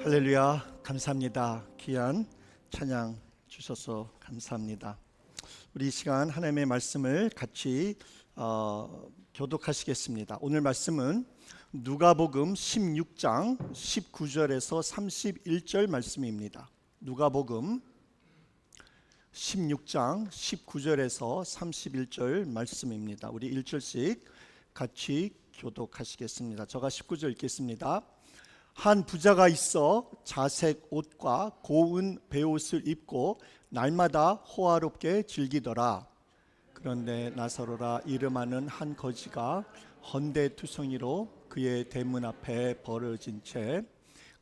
할렐루야, 감사합니다. 귀한 찬양 주셔서 감사합니다. 우리 이 시간 하나님의 말씀을 같이 교독하시겠습니다. 오늘 말씀은 누가복음 16장 19절에서 31절 말씀입니다. 누가복음 16장 19절에서 31절 말씀입니다. 우리 1절씩 같이 교독하시겠습니다. 제가 19절 읽겠습니다. 한 부자가 있어 자색 옷과 고운 베옷을 입고 날마다 호화롭게 즐기더라. 그런데 나사로라 이름하는 한 거지가 헌데투성이로 그의 대문 앞에 벌어진 채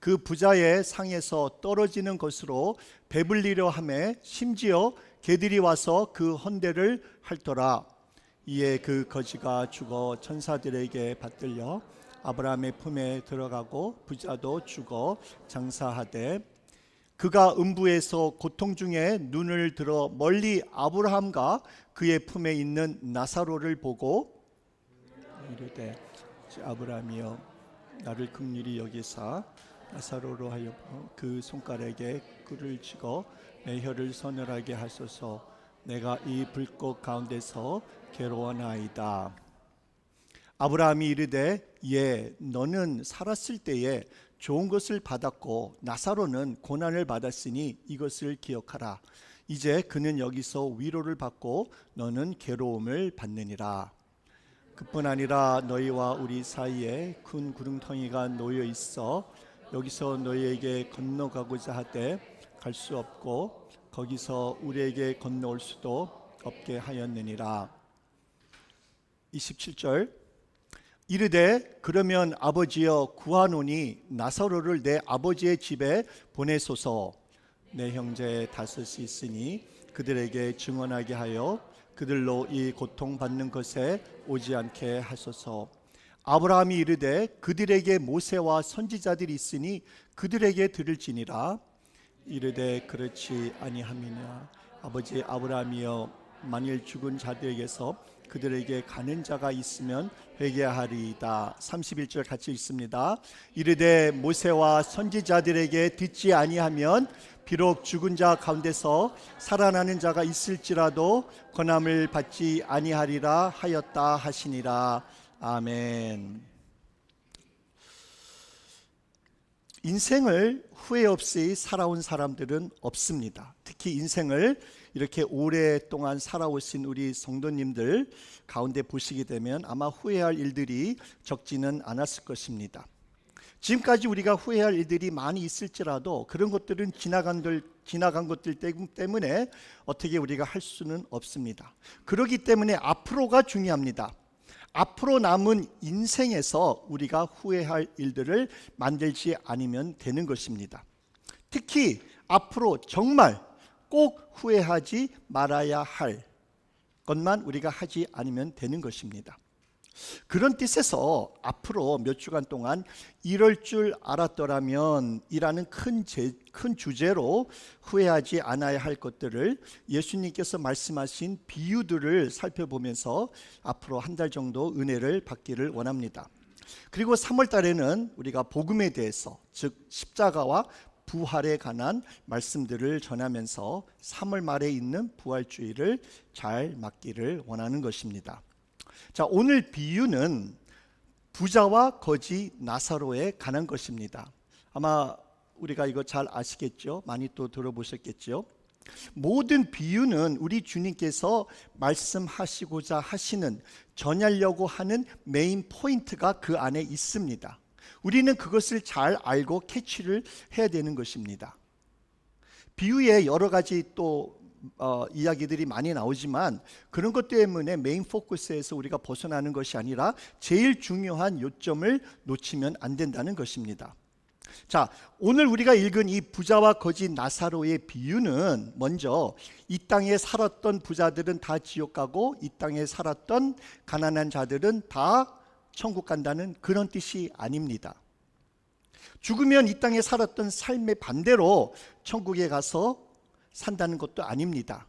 그 부자의 상에서 떨어지는 것으로 배불리려 하매 심지어 개들이 와서 그 헌데를 핥더라. 이에 그 거지가 죽어 천사들에게 받들려 아브라함의 품에 들어가고 부자도 죽어 장사하되 그가 음부에서 고통 중에 눈을 들어 멀리 아브라함과 그의 품에 있는 나사로를 보고 이르되 아브라함이여 나를 긍휼히 여기사 나사로로 하여 그 손가락에 꿀을 찍어 내 혀를 서늘하게 하소서. 내가 이 불꽃 가운데서 괴로워나이다. 아브라함이 이르되 예, 너는 살았을 때에 좋은 것을 받았고 나사로는 고난을 받았으니 이것을 기억하라. 이제 그는 여기서 위로를 받고 너는 괴로움을 받느니라. 그뿐 아니라 너희와 우리 사이에 큰 구름텅이가 놓여 있어 여기서 너희에게 건너가고자 하되 갈 수 없고 거기서 우리에게 건너올 수도 없게 하였느니라. 27절 이르되 그러면 아버지여 구하노니 나사로를 내 아버지의 집에 보내소서. 내 형제 다섯이 있으니 그들에게 증언하게 하여 그들로 이 고통받는 것에 오지 않게 하소서. 아브라함이 이르되 그들에게 모세와 선지자들이 있으니 그들에게 들을지니라. 이르되 그렇지 아니함이냐. 아버지 아브라함이여 만일 죽은 자들에게서 그들에게 가는 자가 있으면 회개하리이다. 31절 같이 읽습니다. 이르되 모세와 선지자들에게 듣지 아니하면 비록 죽은 자 가운데서 살아나는 자가 있을지라도 권함을 받지 아니하리라 하였다 하시니라. 아멘. 인생을 후회 없이 살아온 사람들은 없습니다. 특히 인생을 이렇게 오랫동안 살아오신 우리 성도님들 가운데 보시게 되면 아마 후회할 일들이 적지는 않았을 것입니다. 지금까지 우리가 후회할 일들이 많이 있을지라도 그런 것들은 지나간 것들 때문에 어떻게 우리가 할 수는 없습니다. 그렇기 때문에 앞으로가 중요합니다. 앞으로 남은 인생에서 우리가 후회할 일들을 만들지 않으면 되는 것입니다. 특히 앞으로 정말 꼭 후회하지 말아야 할 것만 우리가 하지 않으면 되는 것입니다. 그런 뜻에서 앞으로 몇 주간 동안 이럴 줄 알았더라면 이라는 큰 주제로 후회하지 않아야 할 것들을 예수님께서 말씀하신 비유들을 살펴보면서 앞으로 한 달 정도 은혜를 받기를 원합니다. 그리고 3월 달에는 우리가 복음에 대해서 즉 십자가와 부활에 관한 말씀들을 전하면서 3월 말에 있는 부활주의를 잘 맞기를 원하는 것입니다. 자, 오늘 비유는 부자와 거지 나사로에 관한 것입니다. 아마 우리가 이거 잘 아시겠죠? 많이 또 들어보셨겠죠? 모든 비유는 우리 주님께서 말씀하시고자 하시는 전하려고 하는 메인 포인트가 그 안에 있습니다. 우리는 그것을 잘 알고 캐치를 해야 되는 것입니다. 비유에 여러 가지 또 이야기들이 많이 나오지만 그런 것 때문에 메인 포커스에서 우리가 벗어나는 것이 아니라 제일 중요한 요점을 놓치면 안 된다는 것입니다. 자, 오늘 우리가 읽은 이 부자와 거지 나사로의 비유는 먼저 이 땅에 살았던 부자들은 다 지옥 가고 이 땅에 살았던 가난한 자들은 다 천국 간다는 그런 뜻이 아닙니다. 죽으면 이 땅에 살았던 삶의 반대로 천국에 가서 산다는 것도 아닙니다.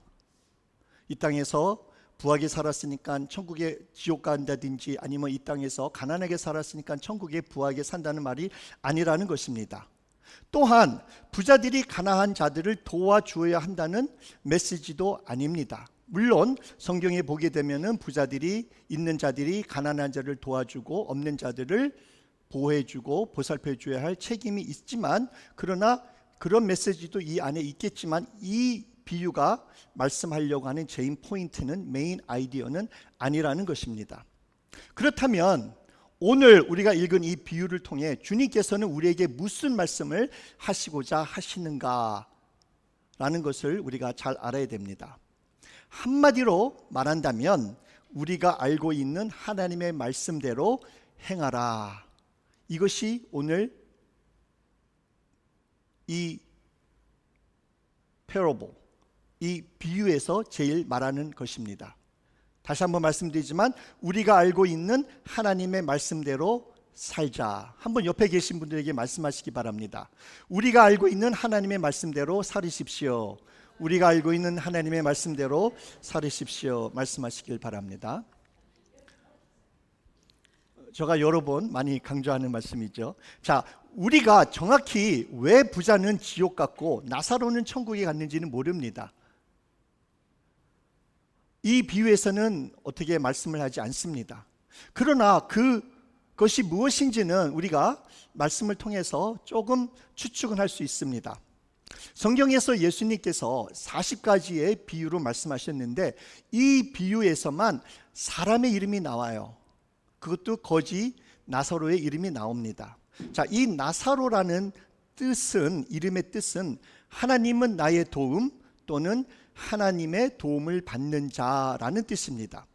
이 땅에서 부하게 살았으니까 천국에 지옥 간다든지 아니면 이 땅에서 가난하게 살았으니까 천국에 부하게 산다는 말이 아니라는 것입니다. 또한 부자들이 가난한 자들을 도와주어야 한다는 메시지도 아닙니다. 물론 성경에 보게 되면은 부자들이 있는 자들이 가난한 자를 도와주고 없는 자들을 보호해주고 보살펴줘야 할 책임이 있지만, 그러나 그런 메시지도 이 안에 있겠지만 이 비유가 말씀하려고 하는 제인 포인트는, 메인 아이디어는 아니라는 것입니다. 그렇다면 오늘 우리가 읽은 이 비유를 통해 주님께서는 우리에게 무슨 말씀을 하시고자 하시는가 라는 것을 우리가 잘 알아야 됩니다. 한마디로 말한다면 우리가 알고 있는 하나님의 말씀대로 행하라. 이것이 오늘 이 parable, 이 비유에서 제일 말하는 것입니다. 다시 한번 말씀드리지만 우리가 알고 있는 하나님의 말씀대로 살자. 한번 옆에 계신 분들에게 말씀하시기 바랍니다. 우리가 알고 있는 하나님의 말씀대로 살으십시오. 우리가 알고 있는 하나님의 말씀대로 살으십시오. 말씀하시길 바랍니다. 제가 여러 번 많이 강조하는 말씀이죠. 자, 우리가 정확히 왜 부자는 지옥 갔고 나사로는 천국에 갔는지는 모릅니다. 이 비유에서는 어떻게 말씀을 하지 않습니다. 그러나 그것이 무엇인지는 우리가 말씀을 통해서 조금 추측은 할 수 있습니다. 성경에서 예수님께서 40가지의 비유로 말씀하셨는데 이 비유에서만 사람의 이름이 나와요. 그것도 거지 나사로의 이름이 나옵니다. 자, 이 나사로라는 뜻은, 이름의 뜻은 하나님은 나의 도움 또는 하나님의 도움을 받는 자라는 뜻입니다.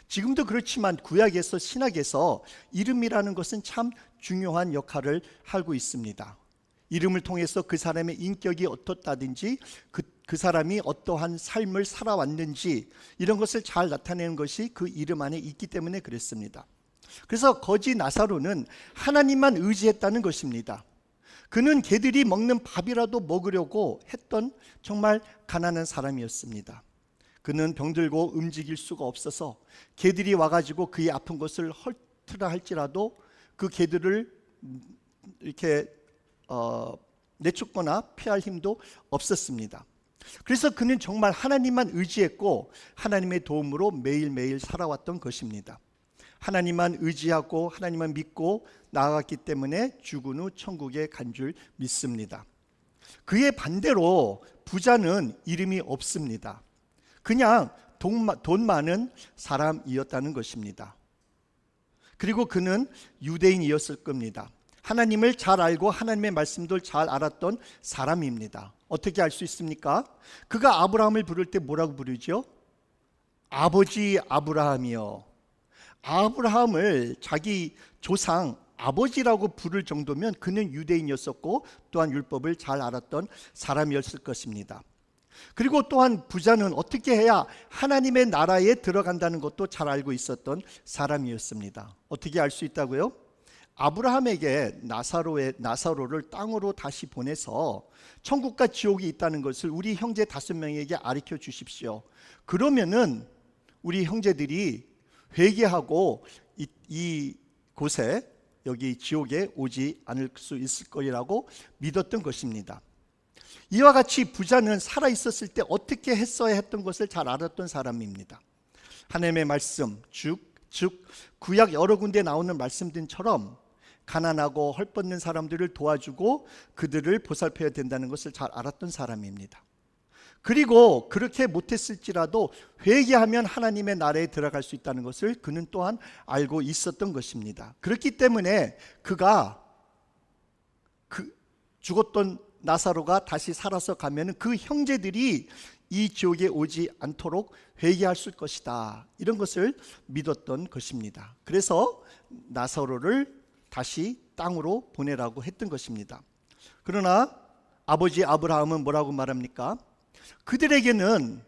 지금도 그렇지만 구약에서 신약에서 이름이라는 것은 참 중요한 역할을 하고 있습니다. 이름을 통해서 그 사람의 인격이 어떻다든지 그 사람이 어떠한 삶을 살아왔는지 이런 것을 잘 나타내는 것이 그 이름 안에 있기 때문에 그랬습니다. 그래서 거지 나사로는 하나님만 의지했다는 것입니다. 그는 개들이 먹는 밥이라도 먹으려고 했던 정말 가난한 사람이었습니다. 그는 병들고 움직일 수가 없어서 개들이 와가지고 그의 아픈 것을 헐트라 할지라도 그 개들을 이렇게 내쫓거나 피할 힘도 없었습니다. 그래서 그는 정말 하나님만 의지했고 하나님의 도움으로 매일매일 살아왔던 것입니다. 하나님만 의지하고 하나님만 믿고 나아갔기 때문에 죽은 후 천국에 간 줄 믿습니다. 그의 반대로 부자는 이름이 없습니다. 그냥 돈 많은 사람이었다는 것입니다. 그리고 그는 유대인이었을 겁니다. 하나님을 잘 알고 하나님의 말씀도 잘 알았던 사람입니다. 어떻게 알 수 있습니까? 그가 아브라함을 부를 때 뭐라고 부르죠? 아버지 아브라함이요. 아브라함을 자기 조상 아버지라고 부를 정도면 그는 유대인이었었고 또한 율법을 잘 알았던 사람이었을 것입니다. 그리고 또한 부자는 어떻게 해야 하나님의 나라에 들어간다는 것도 잘 알고 있었던 사람이었습니다. 어떻게 알 수 있다고요? 아브라함에게 나사로를 땅으로 다시 보내서 천국과 지옥이 있다는 것을 우리 형제 5명에게 가르쳐 주십시오. 그러면은 우리 형제들이 회개하고 이 곳에, 여기 지옥에 오지 않을 수 있을 거라고 믿었던 것입니다. 이와 같이 부자는 살아있었을 때 어떻게 했어야 했던 것을 잘 알았던 사람입니다. 하나님의 말씀, 즉 구약 여러 군데 나오는 말씀들처럼 가난하고 헐벗는 사람들을 도와주고 그들을 보살펴야 된다는 것을 잘 알았던 사람입니다. 그리고 그렇게 못했을지라도 회개하면 하나님의 나라에 들어갈 수 있다는 것을 그는 또한 알고 있었던 것입니다. 그렇기 때문에 그가 죽었던 나사로가 다시 살아서 가면 그 형제들이 이 지옥에 오지 않도록 회개할 것이다, 이런 것을 믿었던 것입니다. 그래서 나사로를 다시 땅으로 보내라고 했던 것입니다. 그러나 아버지 아브라함은 뭐라고 말합니까? 그들에게는,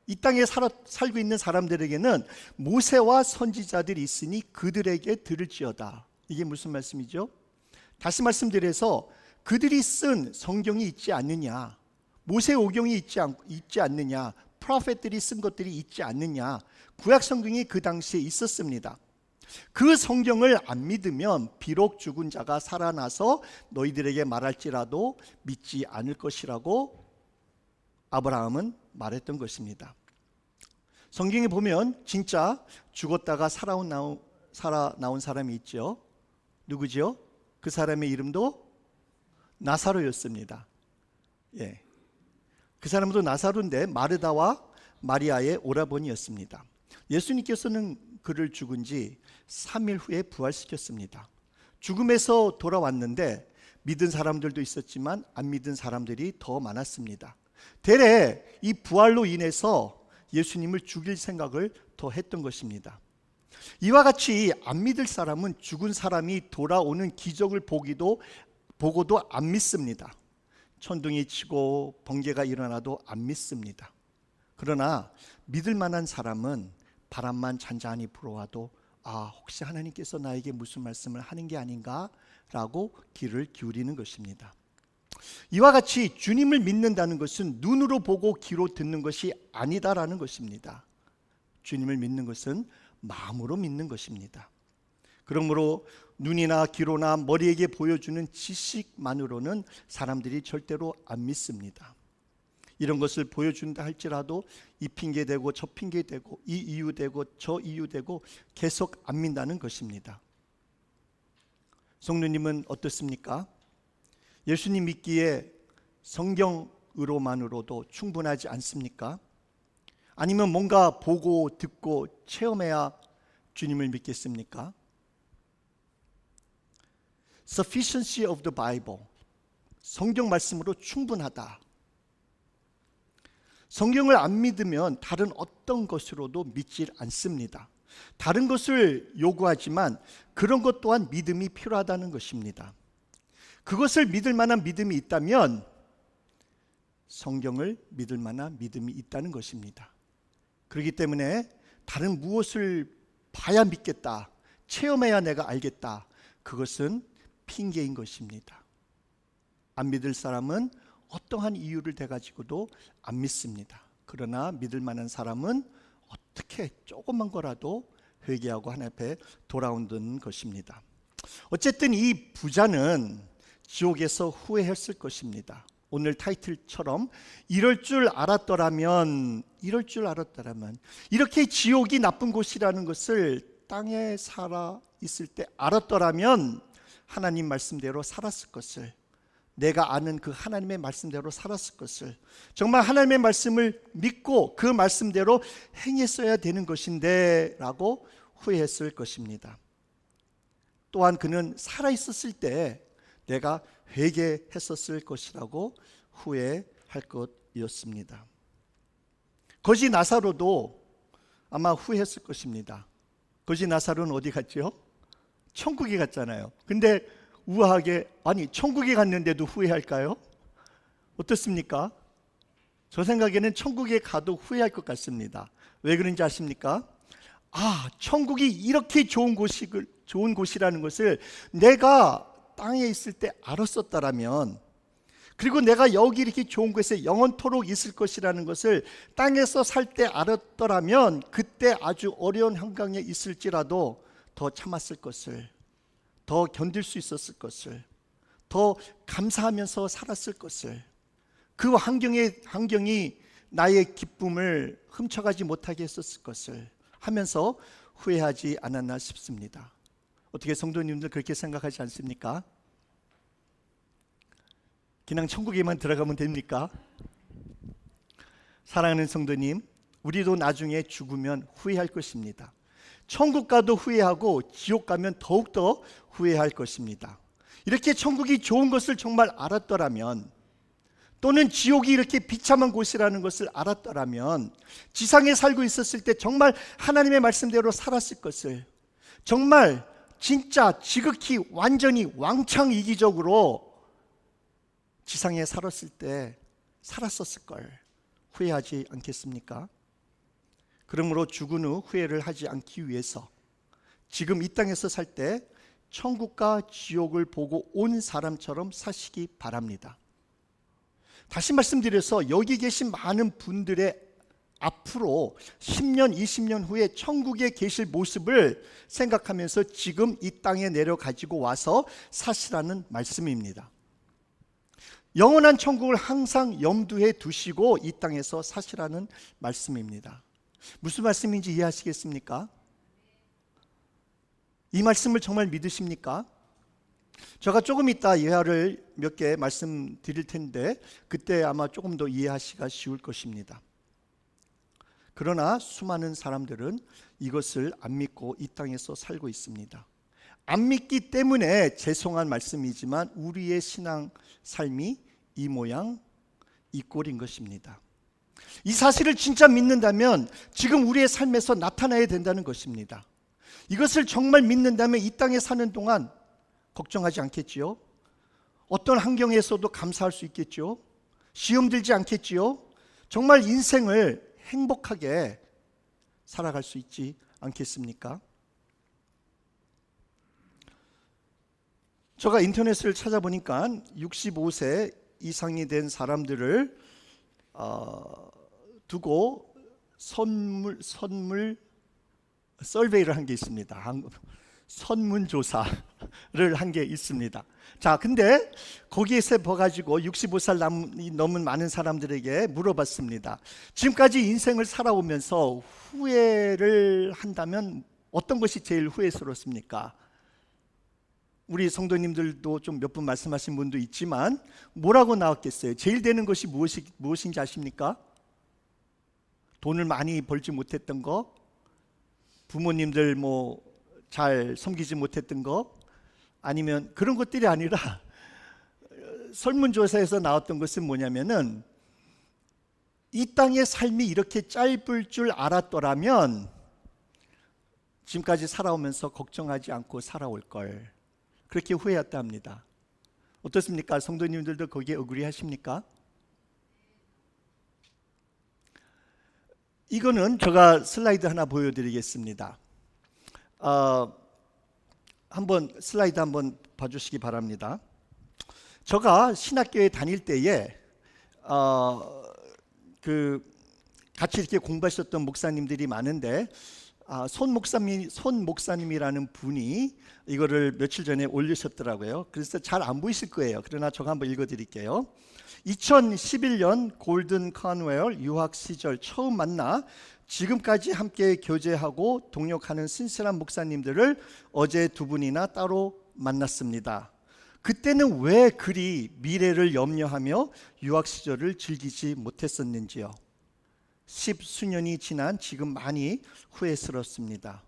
이 땅에 살고 있는 사람들에게는 모세와 선지자들이 있으니 그들에게 들을지어다. 이게 무슨 말씀이죠? 다시 말씀드려서 그들이 쓴 성경이 있지 않느냐, 모세 오경이 있지 않느냐, 프로페트들이 쓴 것들이 있지 않느냐. 구약 성경이 그 당시에 있었습니다. 그 성경을 안 믿으면 비록 죽은 자가 살아나서 너희들에게 말할지라도 믿지 않을 것이라고 아브라함은 말했던 것입니다. 성경에 보면 진짜 죽었다가 살아나온 사람이 있죠. 누구죠? 그 사람의 이름도 나사로였습니다. 예. 그 사람도 나사로인데 마르다와 마리아의 오라버니였습니다. 예수님께서는 그를 죽은 지 3일 후에 부활시켰습니다. 죽음에서 돌아왔는데 믿은 사람들도 있었지만 안 믿은 사람들이 더 많았습니다. 대래 이 부활로 인해서 예수님을 죽일 생각을 더 했던 것입니다. 이와 같이 안 믿을 사람은 죽은 사람이 돌아오는 기적을 보고도 안 믿습니다. 천둥이 치고 번개가 일어나도 안 믿습니다. 그러나 믿을 만한 사람은 바람만 잔잔히 불어와도 혹시 하나님께서 나에게 무슨 말씀을 하는 게 아닌가? 라고 귀를 기울이는 것입니다. 이와 같이 주님을 믿는다는 것은 눈으로 보고 귀로 듣는 것이 아니다라는 것입니다. 주님을 믿는 것은 마음으로 믿는 것입니다. 그러므로 눈이나 귀로나 머리에게 보여주는 지식만으로는 사람들이 절대로 안 믿습니다. 이런 것을 보여준다 할지라도 이 핑계대고 저 핑계대고 이 이유대고 저 이유대고 계속 안 믿는다는 것입니다. 성도님은 어떻습니까? 예수님 믿기에 성경으로만으로도 충분하지 않습니까? 아니면 뭔가 보고 듣고 체험해야 주님을 믿겠습니까? Sufficiency of the Bible, 성경 말씀으로 충분하다. 성경을 안 믿으면 다른 어떤 것으로도 믿질 않습니다. 다른 것을 요구하지만 그런 것 또한 믿음이 필요하다는 것입니다. 그것을 믿을 만한 믿음이 있다면 성경을 믿을 만한 믿음이 있다는 것입니다. 그렇기 때문에 다른 무엇을 봐야 믿겠다, 체험해야 내가 알겠다, 그것은 핑계인 것입니다. 안 믿을 사람은 어떠한 이유를 대가지고도 안 믿습니다. 그러나 믿을 만한 사람은 어떻게 조그만 거라도 회개하고 하나님 앞에 돌아오는 것입니다. 어쨌든 이 부자는 지옥에서 후회했을 것입니다. 오늘 타이틀처럼 이럴 줄 알았더라면 이렇게 지옥이 나쁜 곳이라는 것을 땅에 살아 있을 때 알았더라면 하나님 말씀대로 살았을 것을, 내가 아는 그 하나님의 말씀대로 살았을 것을, 정말 하나님의 말씀을 믿고 그 말씀대로 행했어야 되는 것인데 라고 후회했을 것입니다. 또한 그는 살아있었을 때 내가 회개했었을 것이라고 후회할 것이었습니다. 거지 나사로도 아마 후회했을 것입니다. 거지 나사로는 어디 갔죠? 천국에 갔잖아요. 근데 우아하게, 아니 천국에 갔는데도 후회할까요? 어떻습니까? 저 생각에는 천국에 가도 후회할 것 같습니다. 왜 그런지 아십니까? 천국이 이렇게 좋은 곳이라는 것을 내가 땅에 있을 때 알았었다라면, 그리고 내가 여기 이렇게 좋은 곳에 영원토록 있을 것이라는 것을 땅에서 살 때 알았더라면 그때 아주 어려운 환경에 있을지라도 더 참았을 것을, 더 견딜 수 있었을 것을, 더 감사하면서 살았을 것을, 그 환경이 나의 기쁨을 훔쳐가지 못하게 했었을 것을 하면서 후회하지 않았나 싶습니다. 어떻게 성도님들 그렇게 생각하지 않습니까? 그냥 천국에만 들어가면 됩니까? 사랑하는 성도님, 우리도 나중에 죽으면 후회할 것입니다. 천국 가도 후회하고 지옥 가면 더욱더 후회할 것입니다. 이렇게 천국이 좋은 것을 정말 알았더라면, 또는 지옥이 이렇게 비참한 곳이라는 것을 알았더라면, 지상에 살고 있었을 때 정말 하나님의 말씀대로 살았을 것을, 정말 진짜 지극히 완전히 왕창 이기적으로 지상에 살았을 때 살았었을 걸 후회하지 않겠습니까? 그러므로 죽은 후 후회를 하지 않기 위해서 지금 이 땅에서 살 때 천국과 지옥을 보고 온 사람처럼 사시기 바랍니다. 다시 말씀드려서 여기 계신 많은 분들의 앞으로 10년, 20년 후에 천국에 계실 모습을 생각하면서 지금 이 땅에 내려 가지고 와서 사시라는 말씀입니다. 영원한 천국을 항상 염두에 두시고 이 땅에서 사시라는 말씀입니다. 무슨 말씀인지 이해하시겠습니까? 이 말씀을 정말 믿으십니까? 제가 조금 이따 예화를 몇 개 말씀드릴 텐데 그때 아마 조금 더 이해하시기가 쉬울 것입니다. 그러나 수많은 사람들은 이것을 안 믿고 이 땅에서 살고 있습니다. 안 믿기 때문에 죄송한 말씀이지만 우리의 신앙 삶이 이 모양 이 꼴인 것입니다. 이 사실을 진짜 믿는다면 지금 우리의 삶에서 나타나야 된다는 것입니다. 이것을 정말 믿는다면 이 땅에 사는 동안 걱정하지 않겠지요? 어떤 환경에서도 감사할 수 있겠지요? 시험 들지 않겠지요? 정말 인생을 행복하게 살아갈 수 있지 않겠습니까? 제가 인터넷을 찾아보니까 65세 이상이 된 사람들을 두고 선물 서베이를 한 게 있습니다. 선문조사를 한 게 있습니다. 자, 근데 거기에서 봐가지고 65살 넘은 많은 사람들에게 물어봤습니다. 지금까지 인생을 살아오면서 후회를 한다면 어떤 것이 제일 후회스럽습니까? 우리 성도님들도 좀 몇 분 말씀하신 분도 있지만 뭐라고 나왔겠어요? 제일 되는 것이 무엇인지 아십니까? 돈을 많이 벌지 못했던 거, 부모님들 잘 섬기지 못했던 거, 아니면 그런 것들이 아니라 설문조사에서 나왔던 것은 뭐냐면은 이 땅의 삶이 이렇게 짧을 줄 알았더라면 지금까지 살아오면서 걱정하지 않고 살아올 걸, 그렇게 후회했다 합니다. 어떻습니까? 성도님들도 거기에 어그리 하십니까? 이거는 제가 슬라이드 하나 보여드리겠습니다. 한번 슬라이드 한번 봐주시기 바랍니다. 제가 신학교에 다닐 때에 같이 이렇게 공부하셨던 목사님들이 많은데 손 목사님이라는 분이 이거를 며칠 전에 올리셨더라고요. 그래서 잘 안 보이실 거예요. 그러나 제가 한번 읽어드릴게요. 2011년 골든 컨웰 유학 시절 처음 만나 지금까지 함께 교제하고 동역하는 신실한 목사님들을 어제 두 분이나 따로 만났습니다. 그때는 왜 그리 미래를 염려하며 유학 시절을 즐기지 못했었는지요. 10수년이 지난 지금 많이 후회스럽습니다.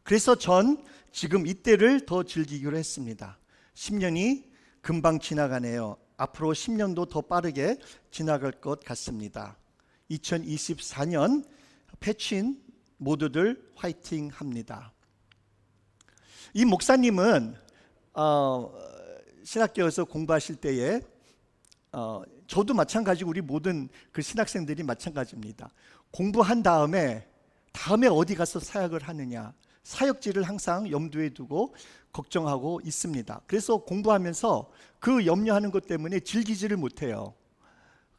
그래서 전 지금 이때를 더 즐기기로 했습니다. 10년이 금방 지나가네요. 앞으로 10년도 더 빠르게 지나갈 것 같습니다. 2024년 패친 모두들 화이팅 합니다. 이 목사님은 신학교에서 공부하실 때에 저도 마찬가지고 우리 모든 그 신학생들이 마찬가지입니다. 공부한 다음에 어디 가서 사역을 하느냐, 사역지를 항상 염두에 두고 걱정하고 있습니다. 그래서 공부하면서 그 염려하는 것 때문에 즐기지를 못해요.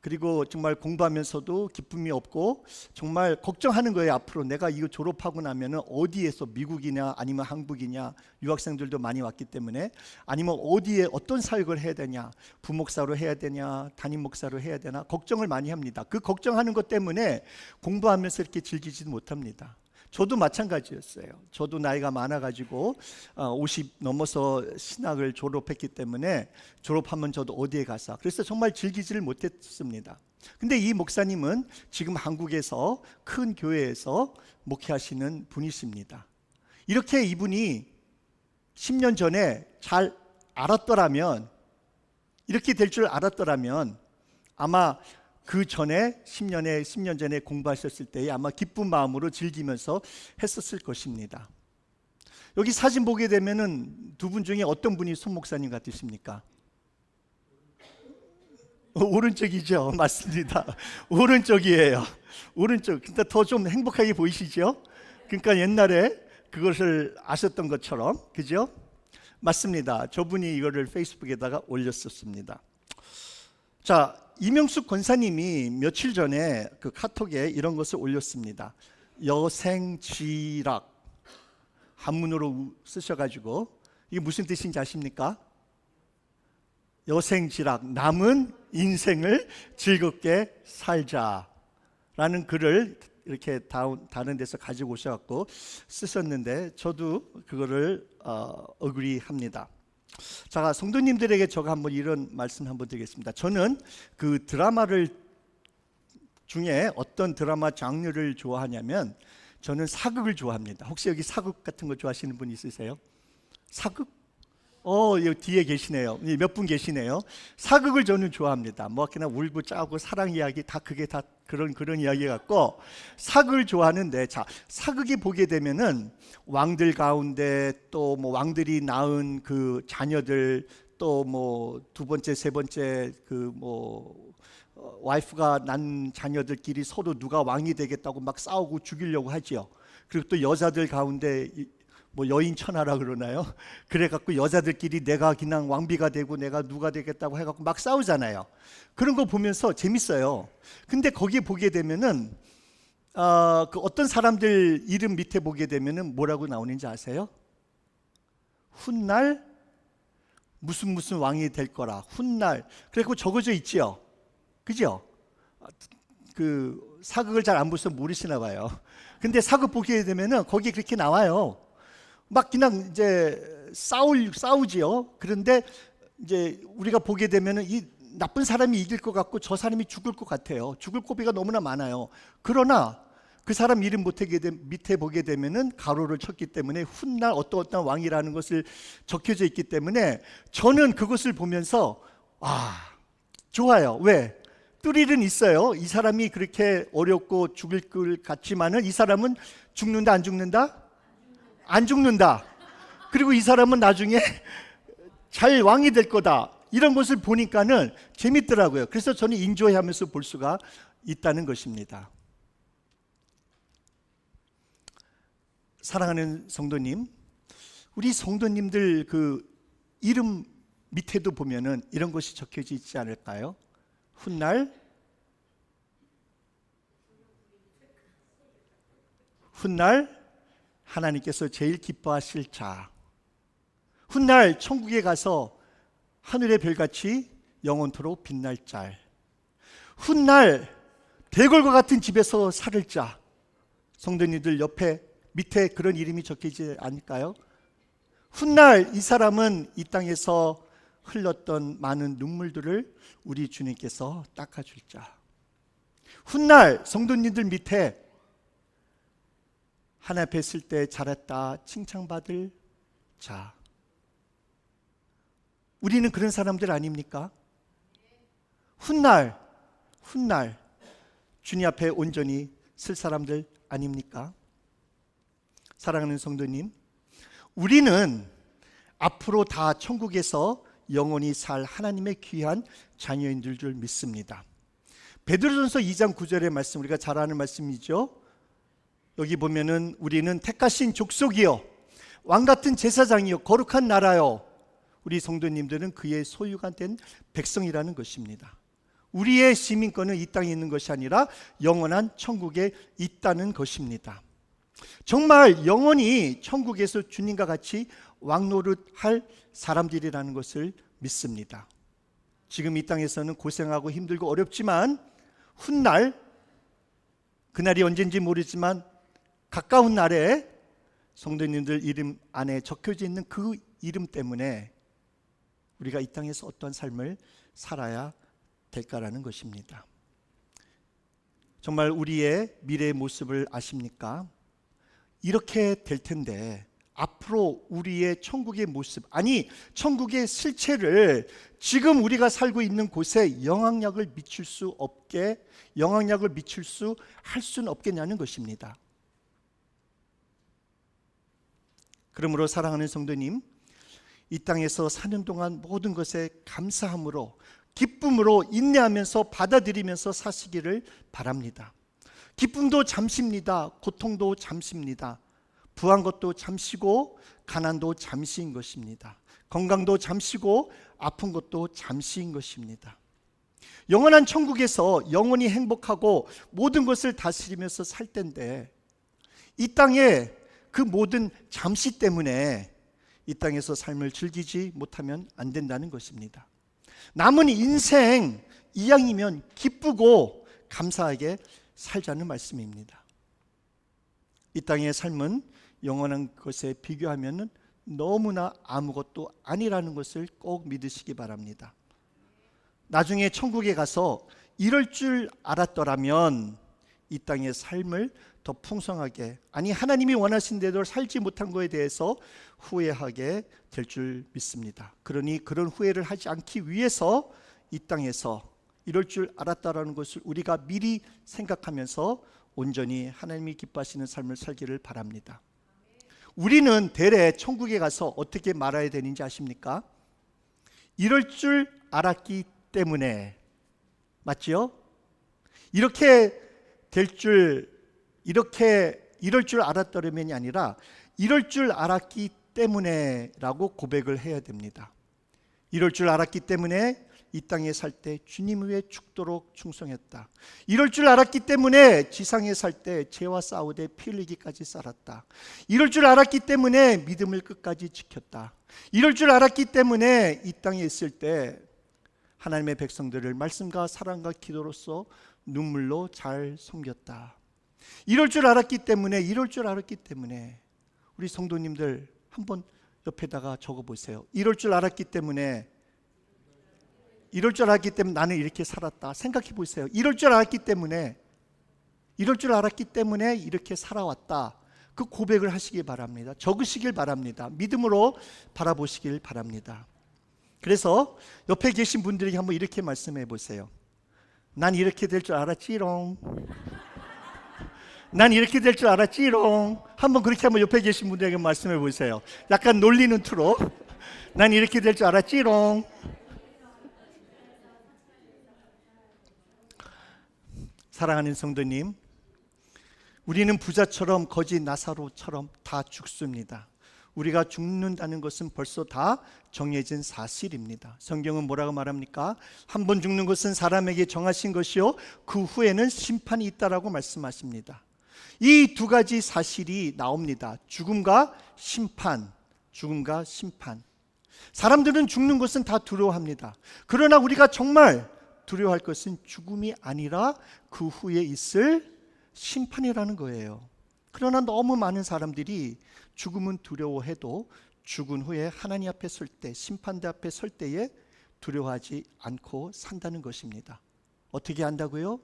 그리고 정말 공부하면서도 기쁨이 없고 정말 걱정하는 거예요. 앞으로 내가 이거 졸업하고 나면은 어디에서, 미국이냐 아니면 한국이냐, 유학생들도 많이 왔기 때문에, 아니면 어디에 어떤 사역을 해야 되냐, 부목사로 해야 되냐, 담임 목사로 해야 되나 걱정을 많이 합니다. 그 걱정하는 것 때문에 공부하면서 이렇게 즐기지도 못합니다. 저도 마찬가지였어요. 저도 나이가 많아가지고 50 넘어서 신학을 졸업했기 때문에 졸업하면 저도 어디에 가서, 그래서 정말 즐기지를 못했습니다. 근데 이 목사님은 지금 한국에서 큰 교회에서 목회하시는 분이십니다. 이렇게 이분이 10년 전에 잘 알았더라면, 이렇게 될 줄 알았더라면 아마 그 전에 10년 전에 공부하셨을 때에 아마 기쁜 마음으로 즐기면서 했었을 것입니다. 여기 사진 보게 되면은 두 분 중에 어떤 분이 손 목사님 같으십니까? 오른쪽이죠. 맞습니다. 오른쪽이에요. 오른쪽. 근데 더 좀 행복하게 보이시죠? 그러니까 옛날에 그것을 아셨던 것처럼, 그죠? 맞습니다. 저분이 이거를 페이스북에다가 올렸었습니다. 자, 이명숙 권사님이 며칠 전에 그 카톡에 이런 것을 올렸습니다. 여생지락 한문으로 쓰셔가지고 이게 무슨 뜻인지 아십니까? 여생지락, 남은 인생을 즐겁게 살자라는 글을 이렇게 다른 데서 가지고 오셔갖고 쓰셨는데 저도 그거를 어그리합니다. 자, 성도님들에게 제가 한번 이런 말씀 한번 드리겠습니다. 저는 그 드라마를 중에 어떤 드라마 장르를 좋아하냐면 저는 사극을 좋아합니다. 혹시 여기 사극 같은 거 좋아하시는 분 있으세요? 사극? 여기 뒤에 계시네요. 몇 분 계시네요. 사극을 저는 좋아합니다. 뭐 그냥 울고 짜고 사랑 이야기 다 그게 다 그런 이야기 같고 사극을 좋아하는데, 자, 사극이 보게 되면은 왕들 가운데 또 뭐 왕들이 낳은 그 자녀들, 또 뭐 두 번째 세 번째 그 뭐 와이프가 낳은 자녀들끼리 서로 누가 왕이 되겠다고 막 싸우고 죽이려고 하지요. 그리고 또 여자들 가운데 뭐 여인천하라 그러나요? 그래갖고 여자들끼리 내가 그냥 왕비가 되고 내가 누가 되겠다고 해갖고 막 싸우잖아요. 그런 거 보면서 재밌어요. 근데 거기에 보게 되면은 그 어떤 사람들 이름 밑에 보게 되면은 뭐라고 나오는지 아세요? 훗날 무슨 왕이 될 거라. 훗날. 그래갖고 적어져 있지요. 그죠? 그 사극을 잘 안 보셔서 모르시나 봐요. 근데 사극 보게 되면은 거기에 그렇게 나와요. 막 그냥 이제 싸우지요. 그런데 이제 우리가 보게 되면은 이 나쁜 사람이 이길 것 같고 저 사람이 죽을 것 같아요. 죽을 고비가 너무나 많아요. 그러나 그 사람 이름 밑에 보게 되면은 가로를 쳤기 때문에 훗날 어떤 왕이라는 것을 적혀져 있기 때문에 저는 그것을 보면서 좋아요. 왜? 뚜릴은 있어요. 이 사람이 그렇게 어렵고 죽을 것 같지만은 이 사람은 죽는다 안 죽는다? 안 죽는다. 그리고 이 사람은 나중에 잘 왕이 될 거다. 이런 것을 보니까는 재밌더라고요. 그래서 저는 인조해하면서 볼 수가 있다는 것입니다. 사랑하는 성도님, 우리 성도님들 그 이름 밑에도 보면은 이런 것이 적혀져 있지 않을까요? 훗날 하나님께서 제일 기뻐하실 자, 훗날 천국에 가서 하늘의 별같이 영원토록 빛날 자, 훗날 대궐과 같은 집에서 살을 자. 성도님들 옆에 밑에 그런 이름이 적혀지지 않을까요? 훗날 이 사람은 이 땅에서 흘렀던 많은 눈물들을 우리 주님께서 닦아줄 자. 훗날 성도님들 밑에 하나님 앞에 있을 때 잘했다 칭찬받을 자. 우리는 그런 사람들 아닙니까? 훗날 주님 앞에 온전히 쓸 사람들 아닙니까? 사랑하는 성도님, 우리는 앞으로 다 천국에서 영원히 살 하나님의 귀한 자녀인들 줄 믿습니다. 베드로전서 2장 9절의 말씀, 우리가 잘 아는 말씀이죠. 여기 보면은 우리는 택하신 족속이요 왕같은 제사장이요 거룩한 나라요, 우리 성도님들은 그의 소유가 된 백성이라는 것입니다. 우리의 시민권은 이 땅에 있는 것이 아니라 영원한 천국에 있다는 것입니다. 정말 영원히 천국에서 주님과 같이 왕노릇할 사람들이라는 것을 믿습니다. 지금 이 땅에서는 고생하고 힘들고 어렵지만 훗날, 그날이 언젠지 모르지만 가까운 날에 성도님들 이름 안에 적혀져 있는 그 이름 때문에 우리가 이 땅에서 어떤 삶을 살아야 될까라는 것입니다. 정말 우리의 미래의 모습을 아십니까? 이렇게 될 텐데 앞으로 우리의 천국의 모습, 아니 천국의 실체를 지금 우리가 살고 있는 곳에 영향력을 미칠 수 할 수는 없겠냐는 것입니다. 그러므로 사랑하는 성도님, 이 땅에서 사는 동안 모든 것에 감사함으로 기쁨으로 인내하면서 받아들이면서 사시기를 바랍니다. 기쁨도 잠시입니다. 고통도 잠시입니다. 부한 것도 잠시고 가난도 잠시인 것입니다. 건강도 잠시고 아픈 것도 잠시인 것입니다. 영원한 천국에서 영원히 행복하고 모든 것을 다스리면서 살 텐데, 이 땅에 그 모든 잠시 때문에 이 땅에서 삶을 즐기지 못하면 안 된다는 것입니다. 남은 인생 이왕이면 기쁘고 감사하게 살자는 말씀입니다. 이 땅의 삶은 영원한 것에 비교하면 너무나 아무것도 아니라는 것을 꼭 믿으시기 바랍니다. 나중에 천국에 가서 이럴 줄 알았더라면 이 땅의 삶을 더 풍성하게, 아니 하나님이 원하신 대로 살지 못한 것에 대해서 후회하게 될 줄 믿습니다. 그러니 그런 후회를 하지 않기 위해서 이 땅에서 이럴 줄 알았다라는 것을 우리가 미리 생각하면서 온전히 하나님이 기뻐하시는 삶을 살기를 바랍니다. 우리는 대래 천국에 가서 어떻게 말해야 되는지 아십니까? 이럴 줄 알았기 때문에, 맞지요? 이럴 줄 알았더라면이 아니라 이럴 줄 알았기 때문에 라고 고백을 해야 됩니다. 이럴 줄 알았기 때문에 이 땅에 살 때 주님 위에 죽도록 충성했다. 이럴 줄 알았기 때문에 지상에 살 때 죄와 싸우되 피 흘리기까지 살았다. 이럴 줄 알았기 때문에 믿음을 끝까지 지켰다. 이럴 줄 알았기 때문에 이 땅에 있을 때 하나님의 백성들을 말씀과 사랑과 기도로서 눈물로 잘 섬겼다. 이럴 줄 알았기 때문에 우리 성도님들 한번 옆에다가 적어보세요. 이럴 줄 알았기 때문에 나는 이렇게 살았다. 생각해 보세요. 이럴 줄 알았기 때문에 이렇게 살아왔다. 그 고백을 하시기 바랍니다. 적으시길 바랍니다. 믿음으로 바라보시길 바랍니다. 그래서 옆에 계신 분들에게 한번 이렇게 말씀해 보세요. 난 이렇게 될 줄 알았지롱. 난 이렇게 될 줄 알았지롱. 한번 그렇게 한번 옆에 계신 분들에게 말씀해 보세요. 약간 놀리는 투로. 난 이렇게 될 줄 알았지롱. 사랑하는 성도님, 우리는 부자처럼 거지 나사로처럼 다 죽습니다. 우리가 죽는다는 것은 벌써 다 정해진 사실입니다. 성경은 뭐라고 말합니까? 한 번 죽는 것은 사람에게 정하신 것이요 그 후에는 심판이 있다라고 말씀하십니다. 이 두 가지 사실이 나옵니다. 죽음과 심판. 사람들은 죽는 것은 다 두려워합니다. 그러나 우리가 정말 두려워할 것은 죽음이 아니라 그 후에 있을 심판이라는 거예요. 그러나 너무 많은 사람들이 죽음은 두려워해도 죽은 후에 하나님 앞에 설 때, 심판대 앞에 설 때에 두려워하지 않고 산다는 것입니다. 어떻게 한다고요?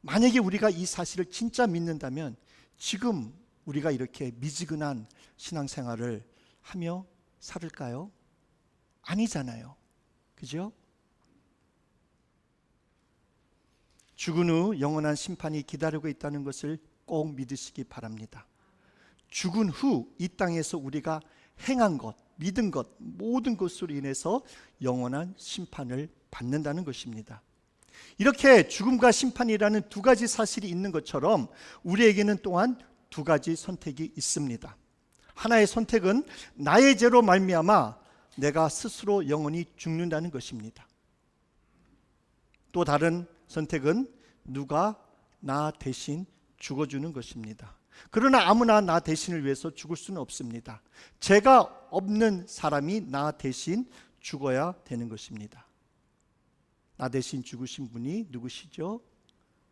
만약에 우리가 이 사실을 진짜 믿는다면 지금 우리가 이렇게 미지근한 신앙생활을 하며 살을까요? 아니잖아요. 그죠? 죽은 후 영원한 심판이 기다리고 있다는 것을 꼭 믿으시기 바랍니다. 죽은 후 이 땅에서 우리가 행한 것, 믿은 것, 모든 것으로 인해서 영원한 심판을 받는다는 것입니다. 이렇게 죽음과 심판이라는 두 가지 사실이 있는 것처럼 우리에게는 또한 두 가지 선택이 있습니다. 하나의 선택은 나의 죄로 말미암아 내가 스스로 영원히 죽는다는 것입니다. 또 다른 선택은 누가 나 대신 죽어주는 것입니다. 그러나 아무나 나 대신을 위해서 죽을 수는 없습니다. 죄가 없는 사람이 나 대신 죽어야 되는 것입니다. 나 대신 죽으신 분이 누구시죠?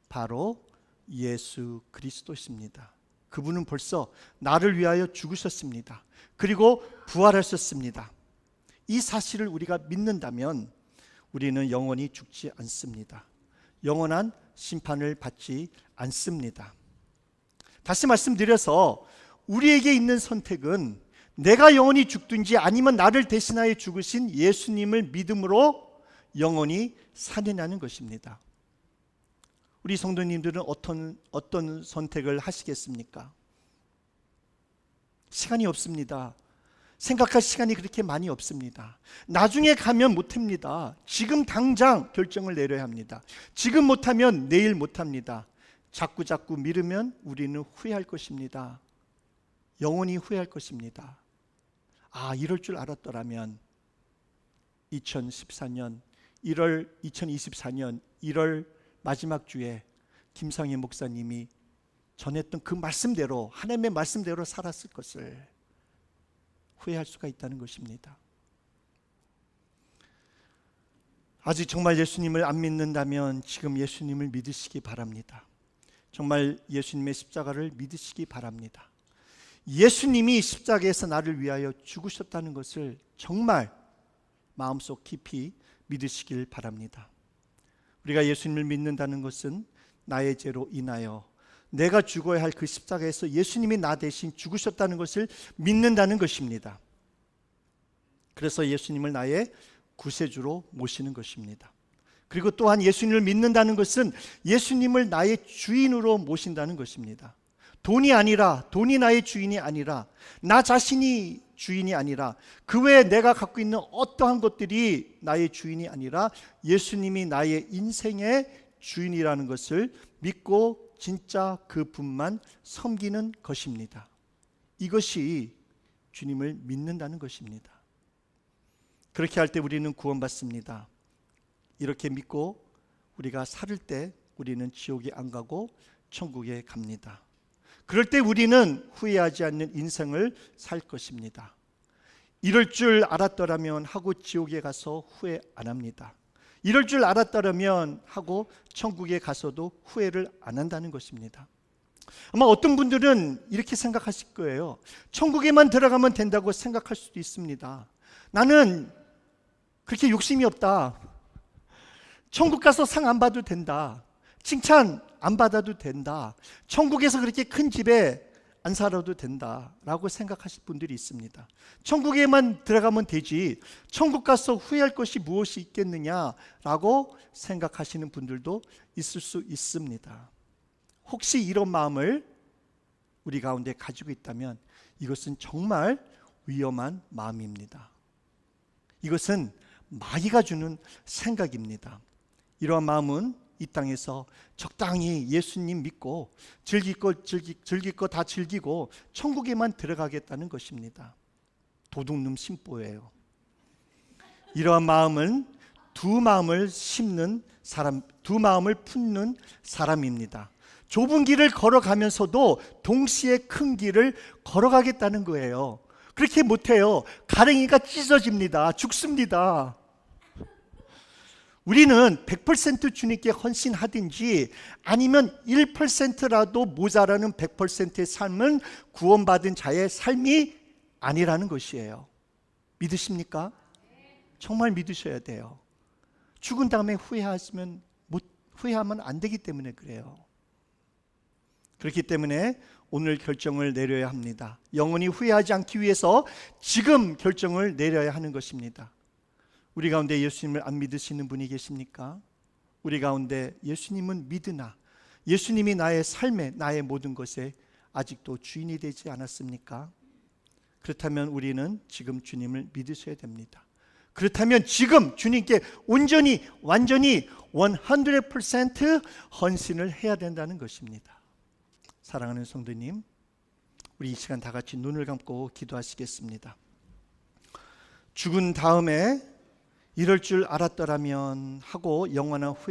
바로 예수 그리스도십니다. 그분은 벌써 나를 위하여 죽으셨습니다. 그리고 부활하셨습니다. 이 사실을 우리가 믿는다면 우리는 영원히 죽지 않습니다. 영원한 심판을 받지 않습니다. 다시 말씀드려서 우리에게 있는 선택은 내가 영원히 죽든지 아니면 나를 대신하여 죽으신 예수님을 믿음으로 영원히 사느냐는 것입니다. 우리 성도님들은 어떤 선택을 하시겠습니까? 시간이 없습니다. 생각할 시간이 그렇게 많이 없습니다. 나중에 가면 못합니다. 지금 당장 결정을 내려야 합니다. 지금 못하면 내일 못합니다. 자꾸 미루면 우리는 후회할 것입니다. 영원히 후회할 것입니다. 이럴 줄 알았더라면 2014년 2024년 1월 마지막 주에 김상희 목사님이 전했던 그 말씀대로, 하나님의 말씀대로 살았을 것을 후회할 수가 있다는 것입니다. 아직 정말 예수님을 안 믿는다면 지금 예수님을 믿으시기 바랍니다. 정말 예수님의 십자가를 믿으시기 바랍니다. 예수님이 십자가에서 나를 위하여 죽으셨다는 것을 정말 마음속 깊이 믿으시길 바랍니다. 우리가 예수님을 믿는다는 것은 나의 죄로 인하여 내가 죽어야 할 그 십자가에서 예수님이 나 대신 죽으셨다는 것을 믿는다는 것입니다. 그래서 예수님을 나의 구세주로 모시는 것입니다. 그리고 또한 예수님을 믿는다는 것은 예수님을 나의 주인으로 모신다는 것입니다. 돈이 나의 주인이 아니라, 나 자신이 주인이 아니라, 그 외에 내가 갖고 있는 어떠한 것들이 나의 주인이 아니라 예수님이 나의 인생의 주인이라는 것을 믿고 진짜 그분만 섬기는 것입니다. 이것이 주님을 믿는다는 것입니다. 그렇게 할 때 우리는 구원받습니다. 이렇게 믿고 우리가 살을 때 우리는 지옥에 안 가고 천국에 갑니다. 그럴 때 우리는 후회하지 않는 인생을 살 것입니다. 이럴 줄 알았더라면 하고 지옥에 가서 후회 안 합니다. 이럴 줄 알았더라면 하고 천국에 가서도 후회를 안 한다는 것입니다. 아마 어떤 분들은 이렇게 생각하실 거예요. 천국에만 들어가면 된다고 생각할 수도 있습니다. 나는 그렇게 욕심이 없다. 천국 가서 상 안 받아도 된다. 칭찬 안 받아도 된다. 천국에서 그렇게 큰 집에 안 살아도 된다라고 생각하실 분들이 있습니다. 천국에만 들어가면 되지 천국 가서 후회할 것이 무엇이 있겠느냐라고 생각하시는 분들도 있을 수 있습니다. 혹시 이런 마음을 우리 가운데 가지고 있다면 이것은 정말 위험한 마음입니다. 이것은 마귀가 주는 생각입니다. 이러한 마음은 이 땅에서 적당히 예수님 믿고 즐길 거 다 즐기고 천국에만 들어가겠다는 것입니다. 도둑놈 심보예요. 이러한 마음은 두 마음을 심는 사람, 두 마음을 품는 사람입니다. 좁은 길을 걸어가면서도 동시에 큰 길을 걸어가겠다는 거예요. 그렇게 못해요. 가랭이가 찢어집니다. 죽습니다. 우리는 100% 주님께 헌신하든지 아니면 1%라도 모자라는 100%의 삶은 구원받은 자의 삶이 아니라는 것이에요. 믿으십니까? 정말 믿으셔야 돼요. 죽은 다음에 후회하면 안 되기 때문에 그래요. 그렇기 때문에 오늘 결정을 내려야 합니다. 영원히 후회하지 않기 위해서 지금 결정을 내려야 하는 것입니다. 우리 가운데 예수님을 안 믿으시는 분이 계십니까? 우리 가운데 예수님은 믿으나 예수님이 나의 삶에, 나의 모든 것에 아직도 주인이 되지 않았습니까? 그렇다면 우리는 지금 주님을 믿으셔야 됩니다. 그렇다면 지금 주님께 온전히, 완전히 100% 헌신을 해야 된다는 것입니다. 사랑하는 성도님, 우리 이 시간 다 같이 눈을 감고 기도하시겠습니다. 죽은 다음에 이럴 줄 알았더라면 하고 영원한 후회